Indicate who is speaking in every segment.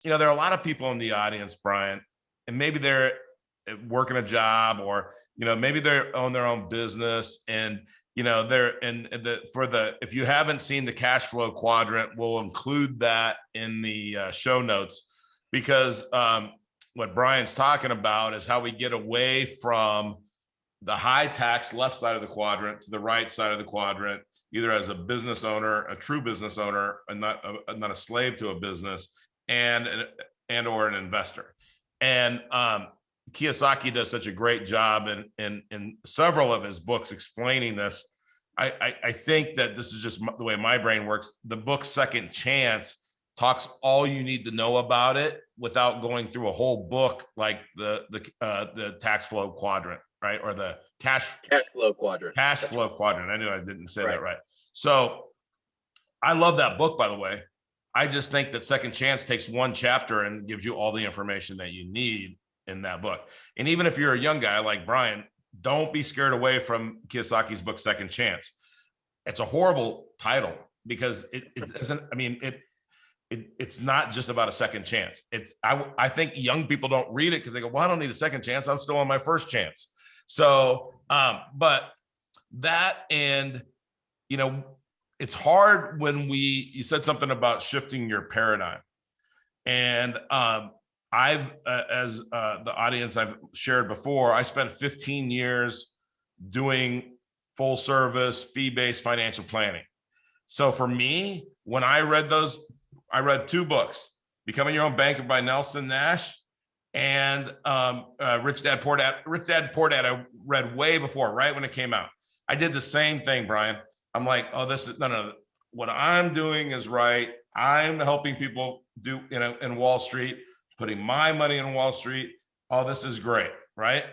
Speaker 1: there are a lot of people in the audience, Bryan, and maybe they're working a job, or maybe they own their own business, and they're in if you haven't seen the cash flow quadrant, we'll include that in the show notes, because what Bryan's talking about is how we get away from the high tax left side of the quadrant to the right side of the quadrant, either as a business owner, a true business owner, and not a slave to a business, and or an investor. And Kiyosaki does such a great job in several of his books explaining this. I think that this is just the way my brain works. The book Second Chance talks all you need to know about it without going through a whole book like the tax flow quadrant, right? Or the cash
Speaker 2: flow quadrant.
Speaker 1: Quadrant. I knew I didn't say that right. So I love that book, by the way. I just think that Second Chance takes one chapter and gives you all the information that you need in that book. And even if you're a young guy like Bryan, don't be scared away from Kiyosaki's book, Second Chance. It's a horrible title because it doesn't, I mean, it's not just about a second chance. I think young people don't read it because they go, well, I don't need a second chance. I'm still on my first chance. So, but that, and, it's hard when you said something about shifting your paradigm. And as the audience I've shared before, I spent 15 years doing full service, fee-based financial planning. So for me, when I read those, I read two books, Becoming Your Own Banker by Nelson Nash and Rich Dad, Poor Dad. Rich Dad, Poor Dad I read way before, right when it came out. I did the same thing, Bryan. I'm like, oh, this is, no. What I'm doing is right. I'm helping people do, in Wall Street, putting my money in Wall Street. Oh, this is great, right?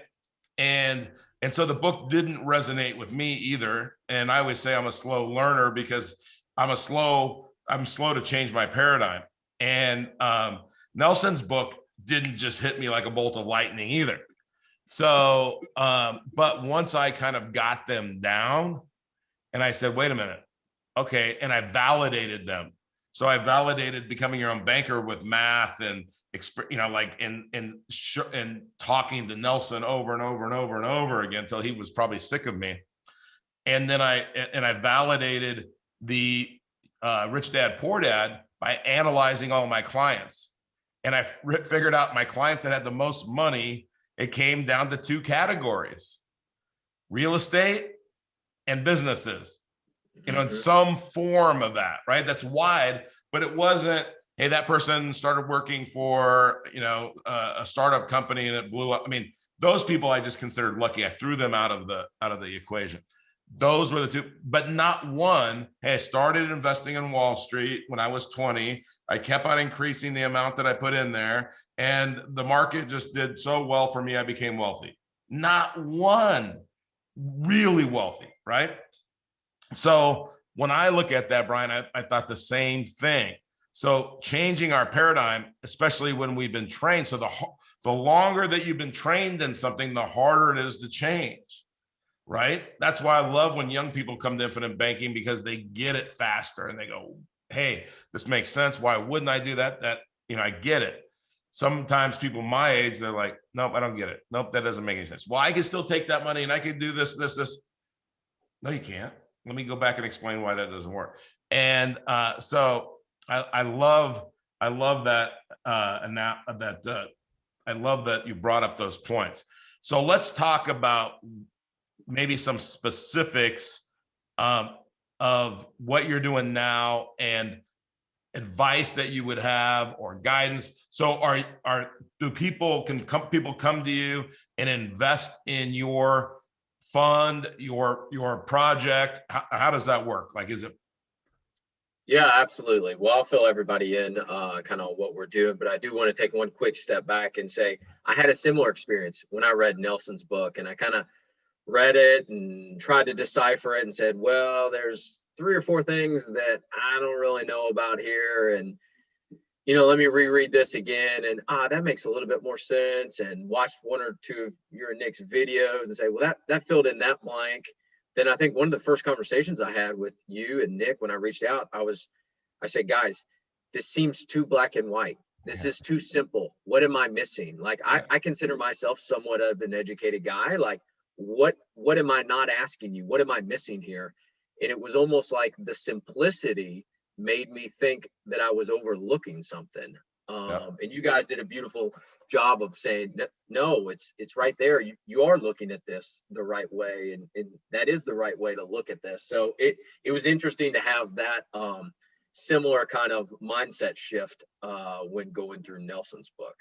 Speaker 1: And so the book didn't resonate with me either. And I always say I'm a slow learner because I'm slow to change my paradigm. And Nelson's book didn't just hit me like a bolt of lightning either. So, but once I kind of got them down and I said, wait a minute, okay. And I validated them. So I validated Becoming Your Own Banker with math and, and talking to Nelson over and over and over and over again until he was probably sick of me. And then I validated the Rich Dad, Poor Dad by analyzing all my clients. And I figured out my clients that had the most money, it came down to two categories: real estate and businesses, in some form of that, right? That's wide, but it wasn't, hey, that person started working for, a startup company and it blew up. I mean, those people I just considered lucky. I threw them out of the equation. Those were the two, but not one. Hey, I started investing in Wall Street when I was 20. I kept on increasing the amount that I put in there, and the market just did so well for me, I became wealthy. Not one really wealthy, right? So when I look at that, Bryan, I thought the same thing. So changing our paradigm, especially when we've been trained. So the longer that you've been trained in something, the harder it is to change. Right? That's why I love when young people come to infinite banking, because they get it faster and they go, hey, this makes sense. Why wouldn't I do that? I get it. Sometimes people my age, they're like, nope, I don't get it. Nope, that doesn't make any sense. Well, I can still take that money and I can do this. No, you can't. Let me go back and explain why that doesn't work. And so I love that. I love that you brought up those points. So let's talk about maybe some specifics of what you're doing now and advice that you would have or guidance. So do people come to you and invest in your fund, your project? How does that work? Like, is it?
Speaker 2: Yeah, absolutely. Well, I'll fill everybody in kind of what we're doing, but I do want to take one quick step back and say I had a similar experience when I read Nelson's book, and I kind of read it and tried to decipher it and said, well, there's 3 or 4 things that I don't really know about here. And, let me reread this again. And that makes a little bit more sense. And watch 1 or 2 of your Nick's videos and say, well, that filled in that blank. Then I think one of the first conversations I had with you and Nick when I reached out, I said, guys, this seems too black and white. This is too simple. What am I missing? Like, I consider myself somewhat of an educated guy. Like, what am I not asking you? What am I missing here? And it was almost like the simplicity made me think that I was overlooking something. And you guys did a beautiful job of saying, no, it's right there. You are looking at this the right way, and that is the right way to look at this. So it was interesting to have that similar kind of mindset shift when going through Nelson's book.